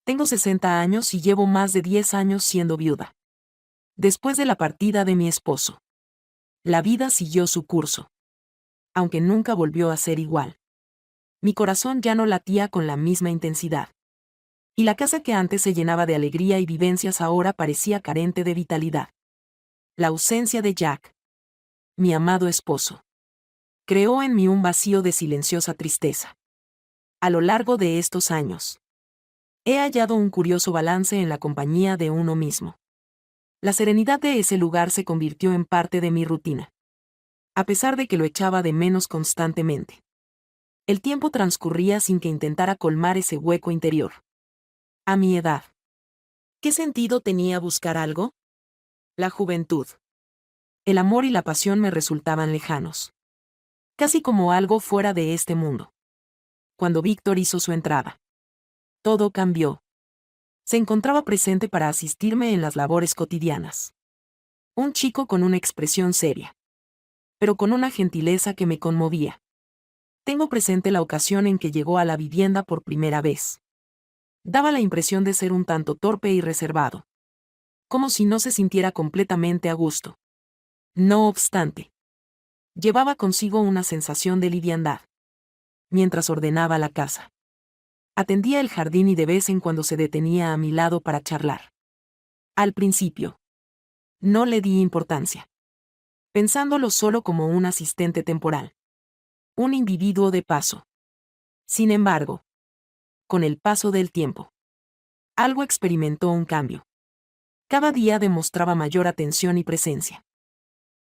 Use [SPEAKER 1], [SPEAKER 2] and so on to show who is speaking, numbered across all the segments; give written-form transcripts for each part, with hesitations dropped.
[SPEAKER 1] Tengo 60 años y llevo más de 10 años siendo viuda. Después de la partida de mi esposo, la vida siguió su curso. Aunque nunca volvió a ser igual. Mi corazón ya no latía con la misma intensidad. Y la casa que antes se llenaba de alegría y vivencias ahora parecía carente de vitalidad. La ausencia de Jack, mi amado esposo, creó en mí un vacío de silenciosa tristeza. A lo largo de estos años, he hallado un curioso balance en la compañía de uno mismo. La serenidad de ese lugar se convirtió en parte de mi rutina. A pesar de que lo echaba de menos constantemente. El tiempo transcurría sin que intentara colmar ese hueco interior. A mi edad. ¿Qué sentido tenía buscar algo? La juventud. El amor y la pasión me resultaban lejanos. Casi como algo fuera de este mundo. Cuando Víctor hizo su entrada. Todo cambió. Se encontraba presente para asistirme en las labores cotidianas. Un chico con una expresión seria. Pero con una gentileza que me conmovía. Tengo presente la ocasión en que llegó a la vivienda por primera vez. Daba la impresión de ser un tanto torpe y reservado. Como si no se sintiera completamente a gusto. No obstante, llevaba consigo una sensación de liviandad. Mientras ordenaba la casa. Atendía el jardín y de vez en cuando se detenía a mi lado para charlar. Al principio, no le di importancia. Pensándolo solo como un asistente temporal. Un individuo de paso. Sin embargo, con el paso del tiempo, algo experimentó un cambio. Cada día demostraba mayor atención y presencia.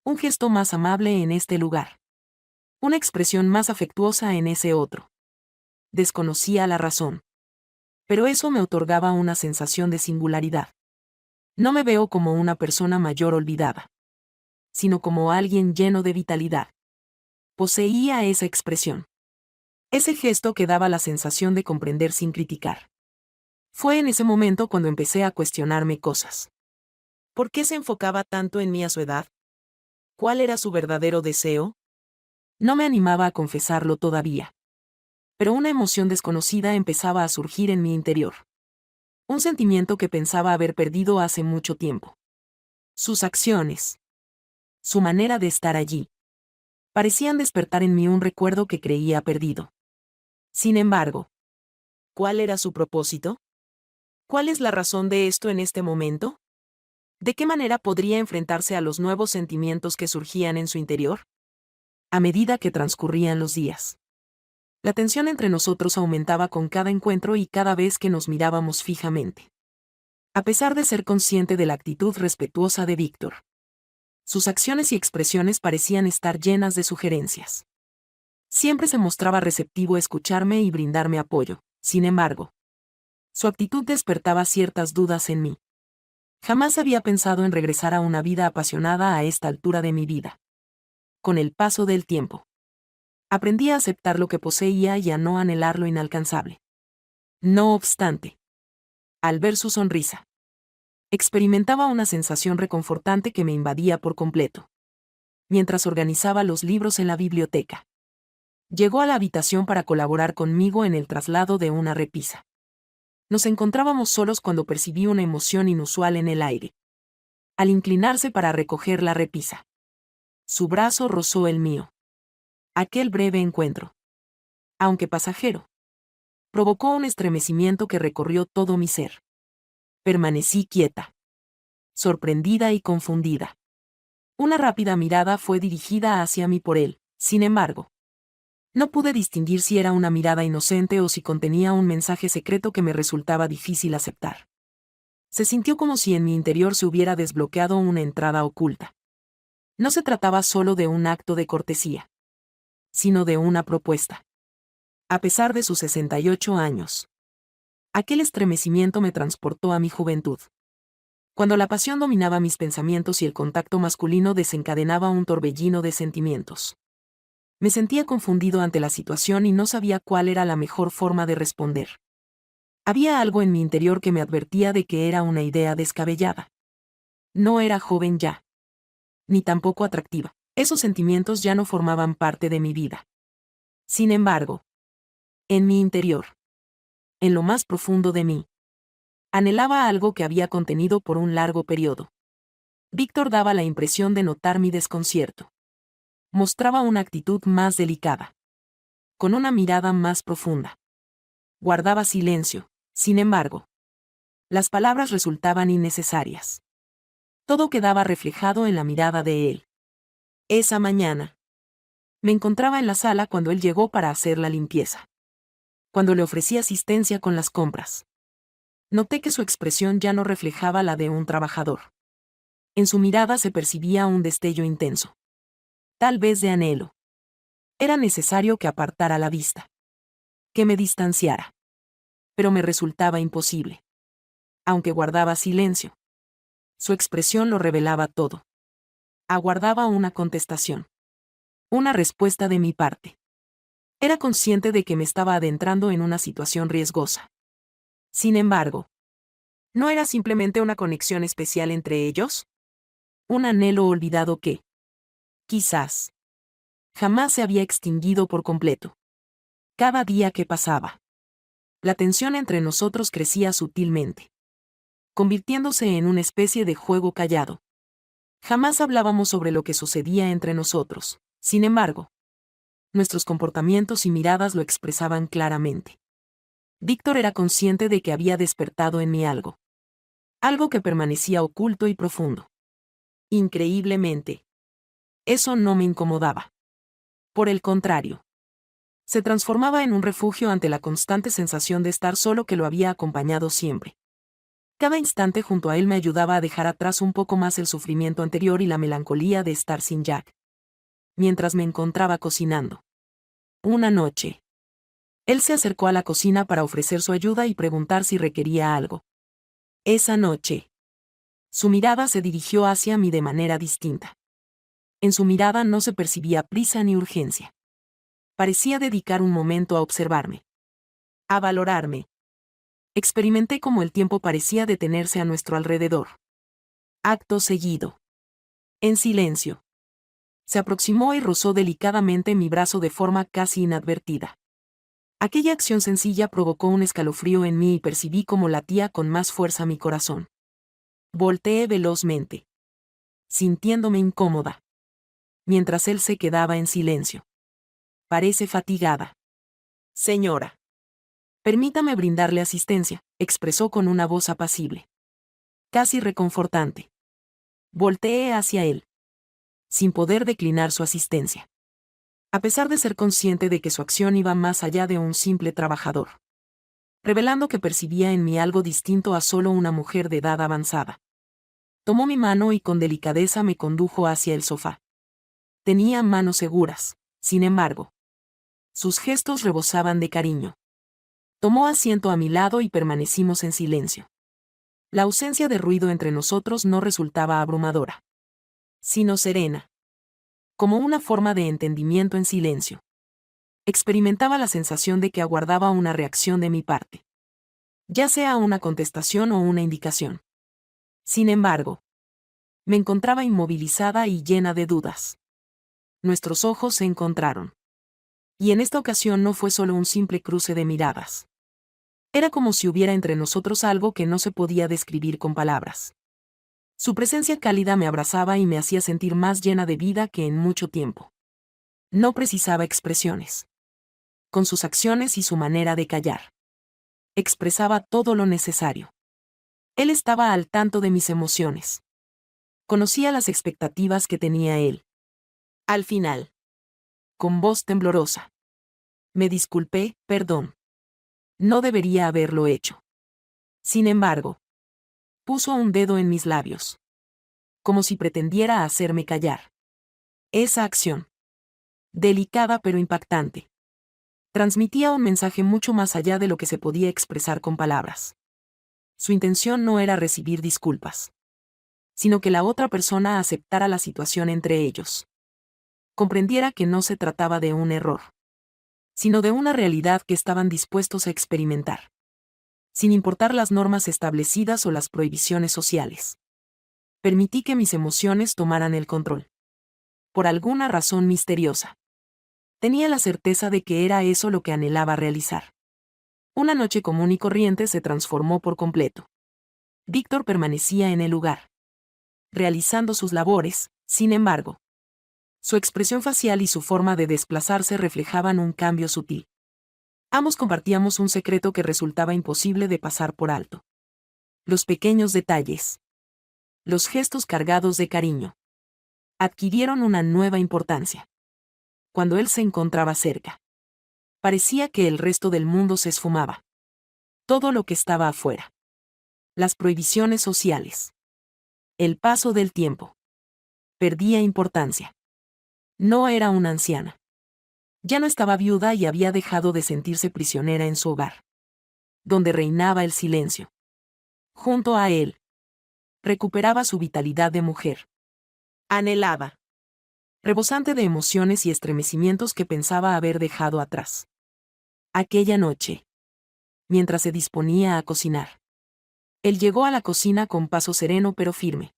[SPEAKER 1] Un gesto más amable en este lugar. Una expresión más afectuosa en ese otro. Desconocía la razón. Pero eso me otorgaba una sensación de singularidad. No me veo como una persona mayor olvidada, sino como alguien lleno de vitalidad. Poseía esa expresión. Ese gesto que daba la sensación de comprender sin criticar. Fue en ese momento cuando empecé a cuestionarme cosas. ¿Por qué se enfocaba tanto en mí a su edad? ¿Cuál era su verdadero deseo? No me animaba a confesarlo todavía. Pero una emoción desconocida empezaba a surgir en mi interior. Un sentimiento que pensaba haber perdido hace mucho tiempo. Sus acciones. Su manera de estar allí. Parecían despertar en mí un recuerdo que creía perdido. Sin embargo, ¿cuál era su propósito? ¿Cuál es la razón de esto en este momento? ¿De qué manera podría enfrentarse a los nuevos sentimientos que surgían en su interior? A medida que transcurrían los días. La tensión entre nosotros aumentaba con cada encuentro y cada vez que nos mirábamos fijamente. A pesar de ser consciente de la actitud respetuosa de Víctor. Sus acciones y expresiones parecían estar llenas de sugerencias. Siempre se mostraba receptivo a escucharme y brindarme apoyo, sin embargo. Su actitud despertaba ciertas dudas en mí. Jamás había pensado en regresar a una vida apasionada a esta altura de mi vida. Con el paso del tiempo. Aprendí a aceptar lo que poseía y a no anhelar lo inalcanzable. No obstante, al ver su sonrisa, experimentaba una sensación reconfortante que me invadía por completo. Mientras organizaba los libros en la biblioteca. Llegó a la habitación para colaborar conmigo en el traslado de una repisa. Nos encontrábamos solos cuando percibí una emoción inusual en el aire. Al inclinarse para recoger la repisa. Su brazo rozó el mío. Aquel breve encuentro, aunque pasajero, provocó un estremecimiento que recorrió todo mi ser. Permanecí quieta, sorprendida y confundida. Una rápida mirada fue dirigida hacia mí por él, sin embargo. No pude distinguir si era una mirada inocente o si contenía un mensaje secreto que me resultaba difícil aceptar. Se sintió como si en mi interior se hubiera desbloqueado una entrada oculta. No se trataba solo de un acto de cortesía, sino de una propuesta. A pesar de sus 68 años. Aquel estremecimiento me transportó a mi juventud. Cuando la pasión dominaba mis pensamientos y el contacto masculino desencadenaba un torbellino de sentimientos. Me sentía confundido ante la situación y no sabía cuál era la mejor forma de responder. Había algo en mi interior que me advertía de que era una idea descabellada. No era joven ya. Ni tampoco atractiva. Esos sentimientos ya no formaban parte de mi vida. Sin embargo, en mi interior, en lo más profundo de mí, Anhelaba algo que había contenido por un largo periodo. Víctor daba la impresión de notar mi desconcierto. Mostraba una actitud más delicada. Con una mirada más profunda. Guardaba silencio, sin embargo. Las palabras resultaban innecesarias. Todo quedaba reflejado en la mirada de él. Esa mañana. Me encontraba en la sala cuando él llegó para hacer la limpieza. Cuando le ofrecí asistencia con las compras. Noté que su expresión ya no reflejaba la de un trabajador. En su mirada se percibía un destello intenso. Tal vez de anhelo. Era necesario que apartara la vista. Que me distanciara. Pero me resultaba imposible. Aunque guardaba silencio. Su expresión lo revelaba todo. Aguardaba una contestación. Una respuesta de mi parte. Era consciente de que me estaba adentrando en una situación riesgosa. Sin embargo, ¿no era simplemente una conexión especial entre ellos? Un anhelo olvidado que, quizás, jamás se había extinguido por completo. Cada día que pasaba, la tensión entre nosotros crecía sutilmente, convirtiéndose en una especie de juego callado. Jamás hablábamos sobre lo que sucedía entre nosotros, sin embargo, nuestros comportamientos y miradas lo expresaban claramente. Víctor era consciente de que había despertado en mí algo. Algo que permanecía oculto y profundo. Increíblemente. Eso no me incomodaba. Por el contrario. Se transformaba en un refugio ante la constante sensación de estar solo que lo había acompañado siempre. Cada instante junto a él me ayudaba a dejar atrás un poco más el sufrimiento anterior y la melancolía de estar sin Jack. Mientras me encontraba cocinando. Una noche. Él se acercó a la cocina para ofrecer su ayuda y preguntar si requería algo. Esa noche. Su mirada se dirigió hacia mí de manera distinta. En su mirada no se percibía prisa ni urgencia. Parecía dedicar un momento a observarme. A valorarme. Experimenté cómo el tiempo parecía detenerse a nuestro alrededor. Acto seguido. En silencio. Se aproximó y rozó delicadamente mi brazo de forma casi inadvertida. Aquella acción sencilla provocó un escalofrío en mí y percibí cómo latía con más fuerza mi corazón. Volteé velozmente. Sintiéndome incómoda. Mientras él se quedaba en silencio. Parece fatigada. Señora. Permítame brindarle asistencia, expresó con una voz apacible. Casi reconfortante. Volteé hacia él. Sin poder declinar su asistencia. A pesar de ser consciente de que su acción iba más allá de un simple trabajador. Revelando que percibía en mí algo distinto a solo una mujer de edad avanzada. Tomó mi mano y con delicadeza me condujo hacia el sofá. Tenía manos seguras, sin embargo. Sus gestos rebosaban de cariño. Tomó asiento a mi lado y permanecimos en silencio. La ausencia de ruido entre nosotros no resultaba abrumadora, sino serena. Como una forma de entendimiento en silencio. Experimentaba la sensación de que aguardaba una reacción de mi parte. Ya sea una contestación o una indicación. Sin embargo, me encontraba inmovilizada y llena de dudas. Nuestros ojos se encontraron. Y en esta ocasión no fue solo un simple cruce de miradas. Era como si hubiera entre nosotros algo que no se podía describir con palabras. Su presencia cálida me abrazaba y me hacía sentir más llena de vida que en mucho tiempo. No precisaba expresiones. Con sus acciones y su manera de callar. Expresaba todo lo necesario. Él estaba al tanto de mis emociones. Conocía las expectativas que tenía él. Al final. Con voz temblorosa. Me disculpé, perdón. No debería haberlo hecho. Sin embargo. Puso un dedo en mis labios. Como si pretendiera hacerme callar. Esa acción. Delicada pero impactante. Transmitía un mensaje mucho más allá de lo que se podía expresar con palabras. Su intención no era recibir disculpas. Sino que la otra persona aceptara la situación entre ellos. Comprendiera que no se trataba de un error. Sino de una realidad que estaban dispuestos a experimentar. Sin importar las normas establecidas o las prohibiciones sociales. Permití que mis emociones tomaran el control. Por alguna razón misteriosa. Tenía la certeza de que era eso lo que anhelaba realizar. Una noche común y corriente se transformó por completo. Víctor permanecía en el lugar, realizando sus labores. Sin embargo, su expresión facial y su forma de desplazarse reflejaban un cambio sutil. Ambos compartíamos un secreto que resultaba imposible de pasar por alto. Los pequeños detalles, los gestos cargados de cariño, adquirieron una nueva importancia. Cuando él se encontraba cerca, parecía que el resto del mundo se esfumaba. Todo lo que estaba afuera. Las prohibiciones sociales. El paso del tiempo. Perdía importancia. No era una anciana. Ya no estaba viuda y había dejado de sentirse prisionera en su hogar, donde reinaba el silencio. Junto a él, recuperaba su vitalidad de mujer. Anhelaba, rebosante de emociones y estremecimientos que pensaba haber dejado atrás. Aquella noche, mientras se disponía a cocinar, él llegó a la cocina con paso sereno pero firme.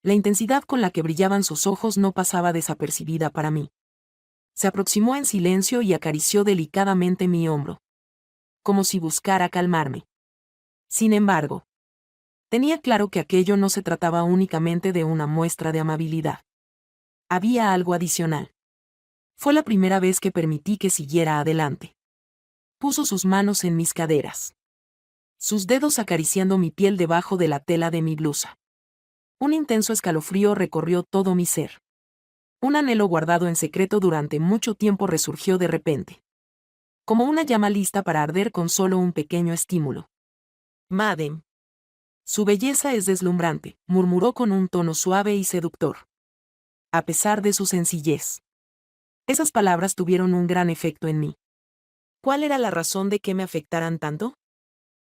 [SPEAKER 1] La intensidad con la que brillaban sus ojos no pasaba desapercibida para mí. Se aproximó en silencio y acarició delicadamente mi hombro, como si buscara calmarme. Sin embargo, tenía claro que aquello no se trataba únicamente de una muestra de amabilidad. Había algo adicional. Fue la primera vez que permití que siguiera adelante. Puso sus manos en mis caderas, sus dedos acariciando mi piel debajo de la tela de mi blusa. Un intenso escalofrío recorrió todo mi ser. Un anhelo guardado en secreto durante mucho tiempo resurgió de repente, como una llama lista para arder con solo un pequeño estímulo. Madem. Su belleza es deslumbrante, murmuró con un tono suave y seductor. A pesar de su sencillez. Esas palabras tuvieron un gran efecto en mí. ¿Cuál era la razón de que me afectaran tanto?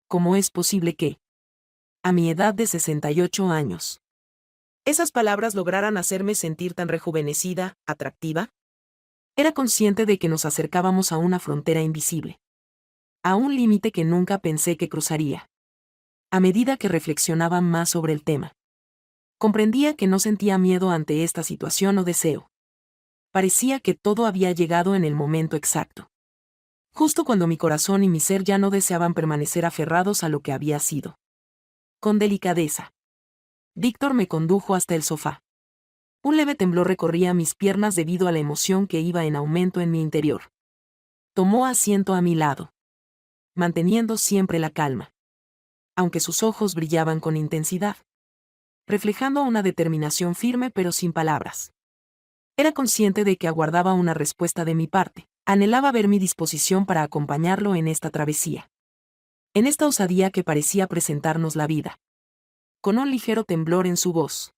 [SPEAKER 1] ¿Cómo es posible que, a mi edad de 68 años, esas palabras lograran hacerme sentir tan rejuvenecida, atractiva? Era consciente de que nos acercábamos a una frontera invisible, a un límite que nunca pensé que cruzaría. A medida que reflexionaba más sobre el tema, comprendía que no sentía miedo ante esta situación o deseo. Parecía que todo había llegado en el momento exacto. Justo cuando mi corazón y mi ser ya no deseaban permanecer aferrados a lo que había sido. Con delicadeza, Víctor me condujo hasta el sofá. Un leve temblor recorría mis piernas debido a la emoción que iba en aumento en mi interior. Tomó asiento a mi lado, manteniendo siempre la calma, aunque sus ojos brillaban con intensidad, reflejando una determinación firme pero sin palabras. Era consciente de que aguardaba una respuesta de mi parte, anhelaba ver mi disposición para acompañarlo en esta travesía. En esta osadía que parecía presentarnos la vida. Con un ligero temblor en su voz,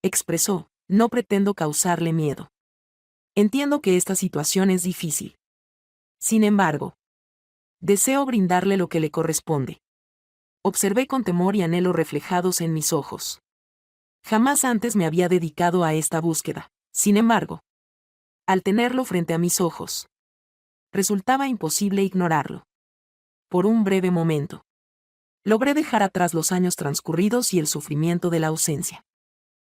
[SPEAKER 1] expresó: no pretendo causarle miedo. Entiendo que esta situación es difícil. Sin embargo, deseo brindarle lo que le corresponde. Observé con temor y anhelo reflejados en mis ojos. Jamás antes me había dedicado a esta búsqueda. Sin embargo, al tenerlo frente a mis ojos, resultaba imposible ignorarlo. Por un breve momento, logré dejar atrás los años transcurridos y el sufrimiento de la ausencia.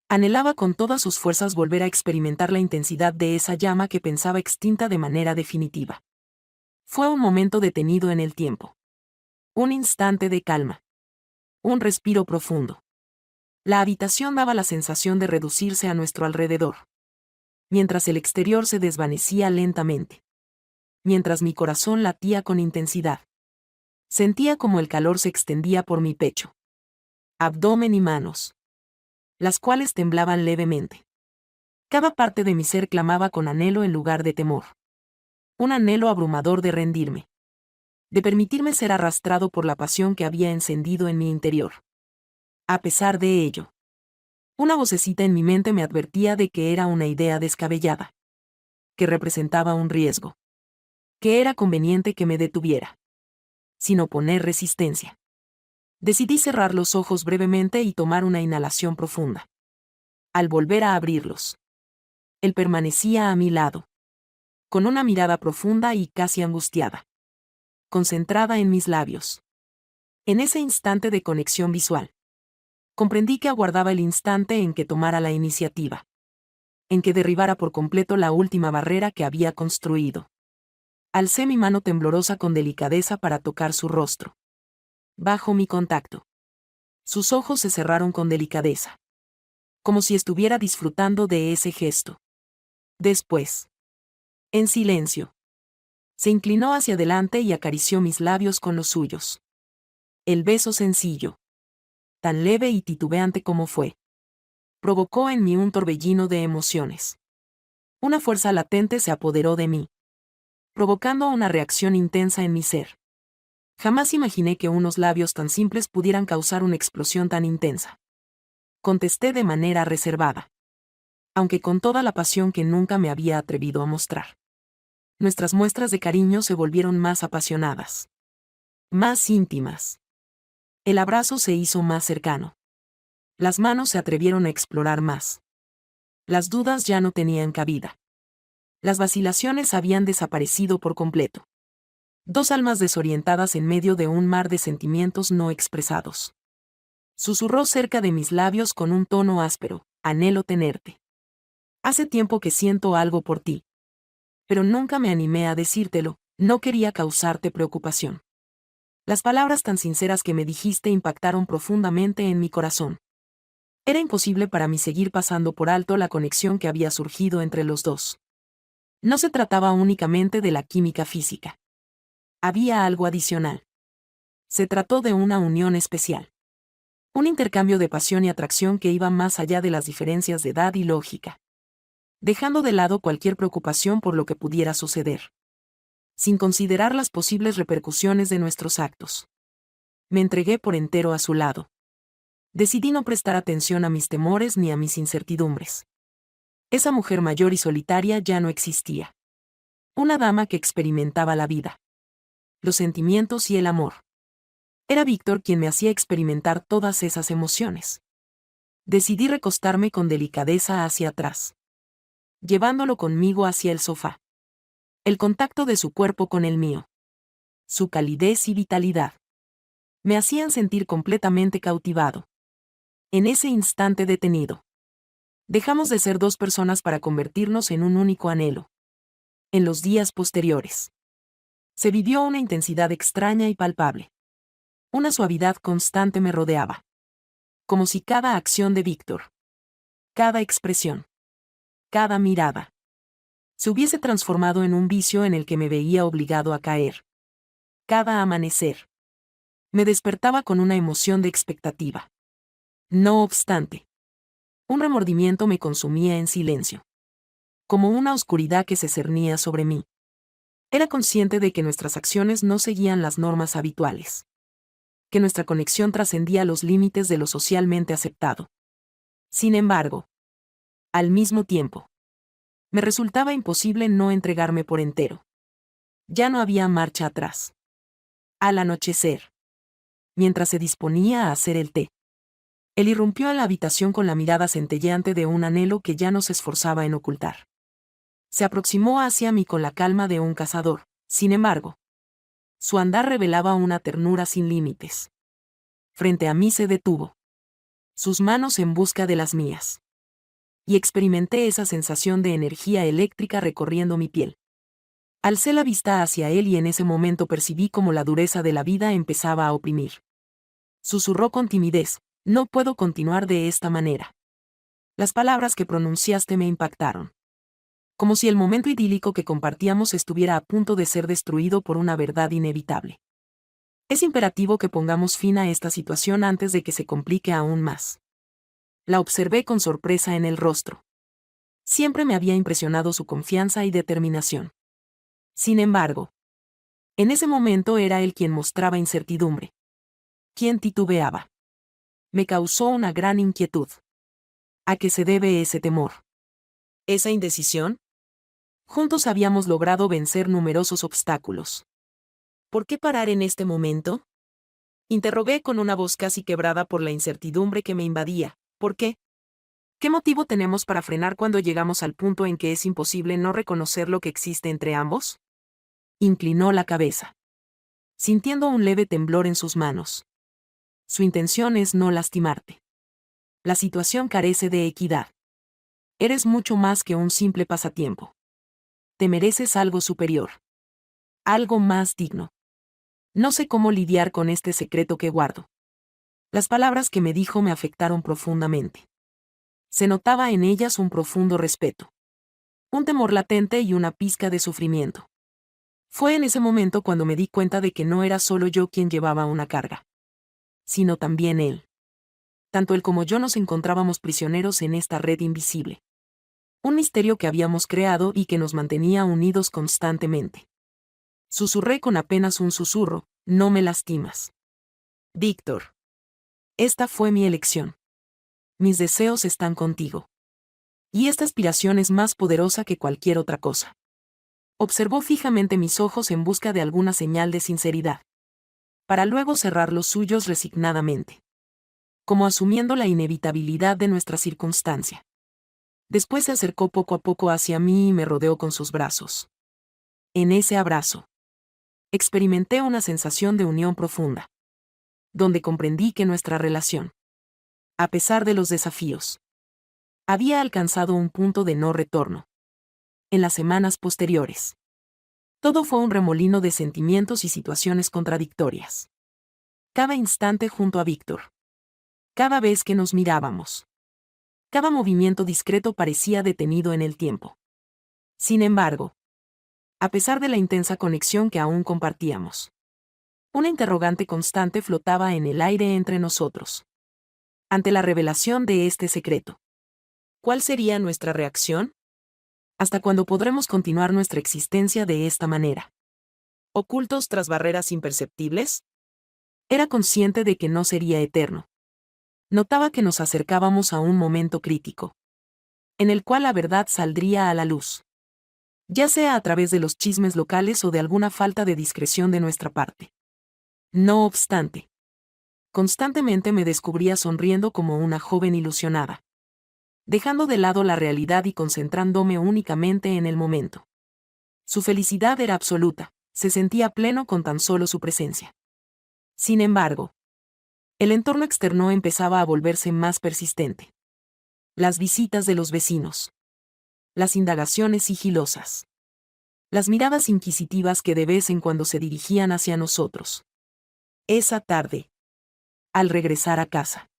[SPEAKER 1] Anhelaba con todas sus fuerzas volver a experimentar la intensidad de esa llama que pensaba extinta de manera definitiva. Fue un momento detenido en el tiempo. Un instante de calma. Un respiro profundo. La habitación daba la sensación de reducirse a nuestro alrededor, mientras el exterior se desvanecía lentamente. Mientras mi corazón latía con intensidad. Sentía como el calor se extendía por mi pecho, abdomen y manos, las cuales temblaban levemente. Cada parte de mi ser clamaba con anhelo en lugar de temor. Un anhelo abrumador de rendirme. De permitirme ser arrastrado por la pasión que había encendido en mi interior. A pesar de ello, una vocecita en mi mente me advertía de que era una idea descabellada. Que representaba un riesgo. Que era conveniente que me detuviera. Sin oponer resistencia. Decidí cerrar los ojos brevemente y tomar una inhalación profunda. Al volver a abrirlos, él permanecía a mi lado, con una mirada profunda y casi angustiada, concentrada en mis labios. En ese instante de conexión visual, comprendí que aguardaba el instante en que tomara la iniciativa, en que derribara por completo la última barrera que había construido. Alcé mi mano temblorosa con delicadeza para tocar su rostro. Bajo mi contacto, Sus ojos se cerraron con delicadeza, como si estuviera disfrutando de ese gesto. Después, en silencio, se inclinó hacia adelante y acarició mis labios con los suyos. El beso sencillo, tan leve y titubeante como fue, provocó en mí un torbellino de emociones. Una fuerza latente se apoderó de mí, provocando una reacción intensa en mi ser. Jamás imaginé que unos labios tan simples pudieran causar una explosión tan intensa. Contesté de manera reservada, aunque con toda la pasión que nunca me había atrevido a mostrar. Nuestras muestras de cariño se volvieron más apasionadas, más íntimas. El abrazo se hizo más cercano. Las manos se atrevieron a explorar más. Las dudas ya no tenían cabida. Las vacilaciones habían desaparecido por completo. Dos almas desorientadas en medio de un mar de sentimientos no expresados. Susurró cerca de mis labios con un tono áspero: anhelo tenerte. Hace tiempo que siento algo por ti. Pero nunca me animé a decírtelo, no quería causarte preocupación. Las palabras tan sinceras que me dijiste impactaron profundamente en mi corazón. Era imposible para mí seguir pasando por alto la conexión que había surgido entre los dos. No se trataba únicamente de la química física. Había algo adicional. Se trató de una unión especial. Un intercambio de pasión y atracción que iba más allá de las diferencias de edad y lógica. Dejando de lado cualquier preocupación por lo que pudiera suceder. Sin considerar las posibles repercusiones de nuestros actos. Me entregué por entero a su lado. Decidí no prestar atención a mis temores ni a mis incertidumbres. Esa mujer mayor y solitaria ya no existía. Una dama que experimentaba la vida, los sentimientos y el amor. Era Víctor quien me hacía experimentar todas esas emociones. Decidí recostarme con delicadeza hacia atrás, llevándolo conmigo hacia el sofá. El contacto de su cuerpo con el mío, su calidez y vitalidad, me hacían sentir completamente cautivado. En ese instante detenido, dejamos de ser dos personas para convertirnos en un único anhelo. En los días posteriores, se vivió una intensidad extraña y palpable. Una suavidad constante me rodeaba. Como si cada acción de Víctor, cada expresión, cada mirada, se hubiese transformado en un vicio en el que me veía obligado a caer. Cada amanecer, me despertaba con una emoción de expectativa. No obstante, un remordimiento me consumía en silencio, como una oscuridad que se cernía sobre mí. Era consciente de que nuestras acciones no seguían las normas habituales, que nuestra conexión trascendía los límites de lo socialmente aceptado. Sin embargo, al mismo tiempo, me resultaba imposible no entregarme por entero. Ya no había marcha atrás. Al anochecer, mientras se disponía a hacer el té, él irrumpió a la habitación con la mirada centelleante de un anhelo que ya no se esforzaba en ocultar. Se aproximó hacia mí con la calma de un cazador. Sin embargo, su andar revelaba una ternura sin límites. Frente a mí se detuvo, sus manos en busca de las mías. Y experimenté esa sensación de energía eléctrica recorriendo mi piel. Alcé la vista hacia él y en ese momento percibí cómo la dureza de la vida empezaba a oprimir. Susurró con timidez: no puedo continuar de esta manera. Las palabras que pronunciaste me impactaron. Como si el momento idílico que compartíamos estuviera a punto de ser destruido por una verdad inevitable. Es imperativo que pongamos fin a esta situación antes de que se complique aún más. La observé con sorpresa en el rostro. Siempre me había impresionado su confianza y determinación. Sin embargo, en ese momento era él quien mostraba incertidumbre. Quien titubeaba. Me causó una gran inquietud. ¿A qué se debe ese temor? ¿Esa indecisión? Juntos habíamos logrado vencer numerosos obstáculos. ¿Por qué parar en este momento? Interrogué con una voz casi quebrada por la incertidumbre que me invadía. ¿Por qué? ¿Qué motivo tenemos para frenar cuando llegamos al punto en que es imposible no reconocer lo que existe entre ambos? Inclinó la cabeza, sintiendo un leve temblor en sus manos. Su intención es no lastimarte. La situación carece de equidad. Eres mucho más que un simple pasatiempo. Te mereces algo superior. Algo más digno. No sé cómo lidiar con este secreto que guardo. Las palabras que me dijo me afectaron profundamente. Se notaba en ellas un profundo respeto, un temor latente y una pizca de sufrimiento. Fue en ese momento cuando me di cuenta de que no era solo yo quien llevaba una carga, sino también él. Tanto él como yo nos encontrábamos prisioneros en esta red invisible. Un misterio que habíamos creado y que nos mantenía unidos constantemente. Susurré con apenas un susurro: no me lastimas, Víctor. Esta fue mi elección. Mis deseos están contigo. Y esta aspiración es más poderosa que cualquier otra cosa. Observó fijamente mis ojos en busca de alguna señal de sinceridad, para luego cerrar los suyos resignadamente, como asumiendo la inevitabilidad de nuestra circunstancia. Después se acercó poco a poco hacia mí y me rodeó con sus brazos. En ese abrazo, experimenté una sensación de unión profunda, donde comprendí que nuestra relación, a pesar de los desafíos, había alcanzado un punto de no retorno. En las semanas posteriores, todo fue un remolino de sentimientos y situaciones contradictorias. Cada instante junto a Víctor, cada vez que nos mirábamos, cada movimiento discreto parecía detenido en el tiempo. Sin embargo, a pesar de la intensa conexión que aún compartíamos, una interrogante constante flotaba en el aire entre nosotros. Ante la revelación de este secreto, ¿cuál sería nuestra reacción? ¿Hasta cuándo podremos continuar nuestra existencia de esta manera? ¿Ocultos tras barreras imperceptibles? Era consciente de que no sería eterno. Notaba que nos acercábamos a un momento crítico, en el cual la verdad saldría a la luz, ya sea a través de los chismes locales o de alguna falta de discreción de nuestra parte. No obstante, constantemente me descubría sonriendo como una joven ilusionada, dejando de lado la realidad y concentrándome únicamente en el momento. Su felicidad era absoluta, se sentía pleno con tan solo su presencia. Sin embargo, el entorno externo empezaba a volverse más persistente. Las visitas de los vecinos, las indagaciones sigilosas, las miradas inquisitivas que de vez en cuando se dirigían hacia nosotros. Esa tarde, al regresar a casa,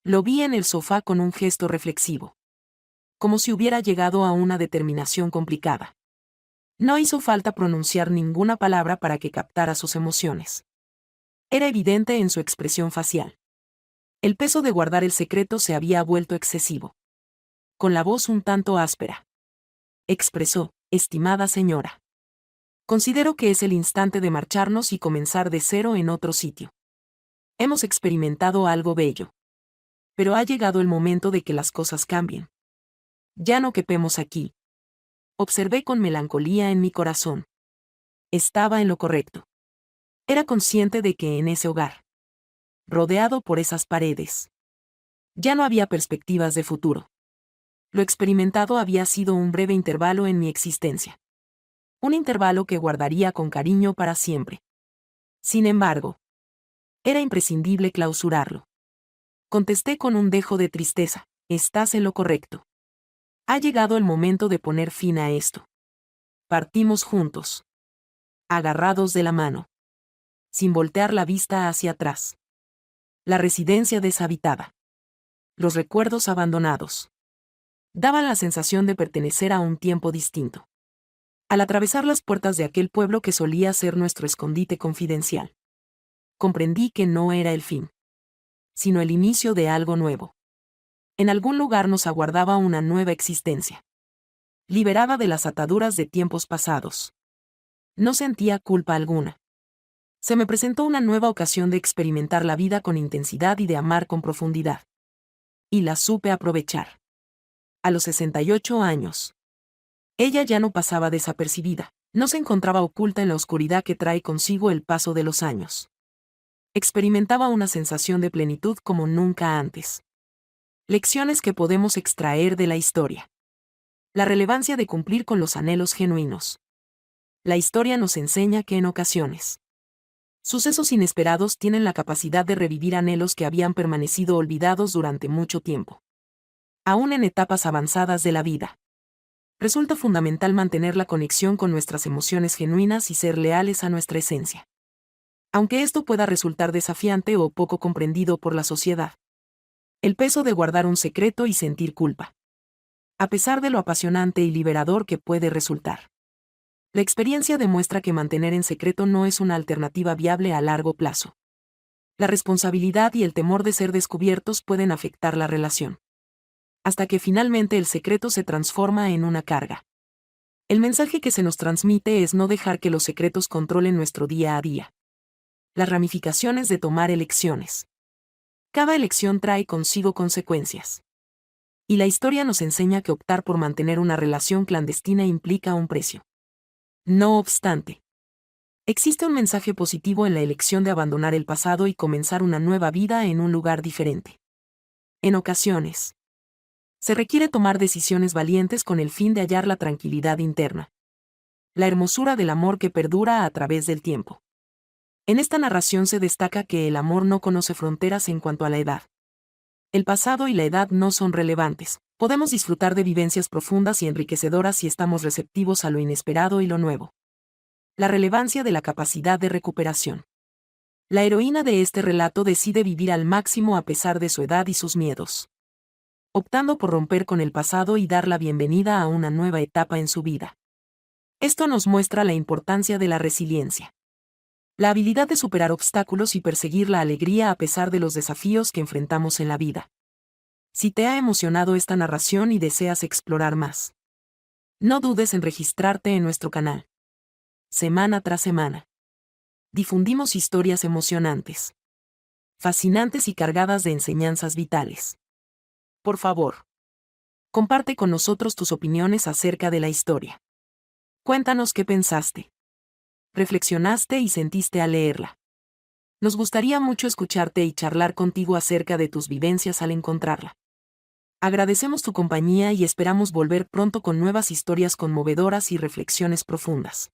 [SPEAKER 1] lo vi en el sofá con un gesto reflexivo, como si hubiera llegado a una determinación complicada. No hizo falta pronunciar ninguna palabra para que captara sus emociones. Era evidente en su expresión facial. El peso de guardar el secreto se había vuelto excesivo. Con la voz un tanto áspera, expresó: estimada señora, considero que es el instante de marcharnos y comenzar de cero en otro sitio. Hemos experimentado algo bello, pero ha llegado el momento de que las cosas cambien. Ya no quepemos aquí. Observé con melancolía en mi corazón. Estaba en lo correcto. Era consciente de que en ese hogar, rodeado por esas paredes, ya no había perspectivas de futuro. Lo experimentado había sido un breve intervalo en mi existencia. Un intervalo que guardaría con cariño para siempre. Sin embargo, era imprescindible clausurarlo. Contesté con un dejo de tristeza: estás en lo correcto. Ha llegado el momento de poner fin a esto. Partimos juntos, agarrados de la mano, sin voltear la vista hacia atrás. La residencia deshabitada, los recuerdos abandonados, daban la sensación de pertenecer a un tiempo distinto. Al atravesar las puertas de aquel pueblo que solía ser nuestro escondite confidencial, comprendí que no era el fin, sino el inicio de algo nuevo. En algún lugar nos aguardaba una nueva existencia, liberada de las ataduras de tiempos pasados. No sentía culpa alguna. Se me presentó una nueva ocasión de experimentar la vida con intensidad y de amar con profundidad. Y la supe aprovechar. A los 68 años, ella ya no pasaba desapercibida, no se encontraba oculta en la oscuridad que trae consigo el paso de los años. Experimentaba una sensación de plenitud como nunca antes. Lecciones que podemos extraer de la historia. La relevancia de cumplir con los anhelos genuinos. La historia nos enseña que en ocasiones, sucesos inesperados tienen la capacidad de revivir anhelos que habían permanecido olvidados durante mucho tiempo. Aún en etapas avanzadas de la vida, resulta fundamental mantener la conexión con nuestras emociones genuinas y ser leales a nuestra esencia. Aunque esto pueda resultar desafiante o poco comprendido por la sociedad. El peso de guardar un secreto y sentir culpa. A pesar de lo apasionante y liberador que puede resultar. La experiencia demuestra que mantener en secreto no es una alternativa viable a largo plazo. La responsabilidad y el temor de ser descubiertos pueden afectar la relación. Hasta que finalmente el secreto se transforma en una carga. El mensaje que se nos transmite es no dejar que los secretos controlen nuestro día a día. Las ramificaciones de tomar elecciones. Cada elección trae consigo consecuencias. Y la historia nos enseña que optar por mantener una relación clandestina implica un precio. No obstante, existe un mensaje positivo en la elección de abandonar el pasado y comenzar una nueva vida en un lugar diferente. En ocasiones, se requiere tomar decisiones valientes con el fin de hallar la tranquilidad interna. La hermosura del amor que perdura a través del tiempo. En esta narración se destaca que el amor no conoce fronteras en cuanto a la edad. El pasado y la edad no son relevantes. Podemos disfrutar de vivencias profundas y enriquecedoras si estamos receptivos a lo inesperado y lo nuevo. La relevancia de la capacidad de recuperación. La heroína de este relato decide vivir al máximo a pesar de su edad y sus miedos. Optando por romper con el pasado y dar la bienvenida a una nueva etapa en su vida. Esto nos muestra la importancia de la resiliencia. La habilidad de superar obstáculos y perseguir la alegría a pesar de los desafíos que enfrentamos en la vida. Si te ha emocionado esta narración y deseas explorar más, no dudes en registrarte en nuestro canal. Semana tras semana. Difundimos historias emocionantes, fascinantes y cargadas de enseñanzas vitales. Por favor, comparte con nosotros tus opiniones acerca de la historia. Cuéntanos qué pensaste. Reflexionaste y sentiste al leerla. Nos gustaría mucho escucharte y charlar contigo acerca de tus vivencias al encontrarla. Agradecemos tu compañía y esperamos volver pronto con nuevas historias conmovedoras y reflexiones profundas.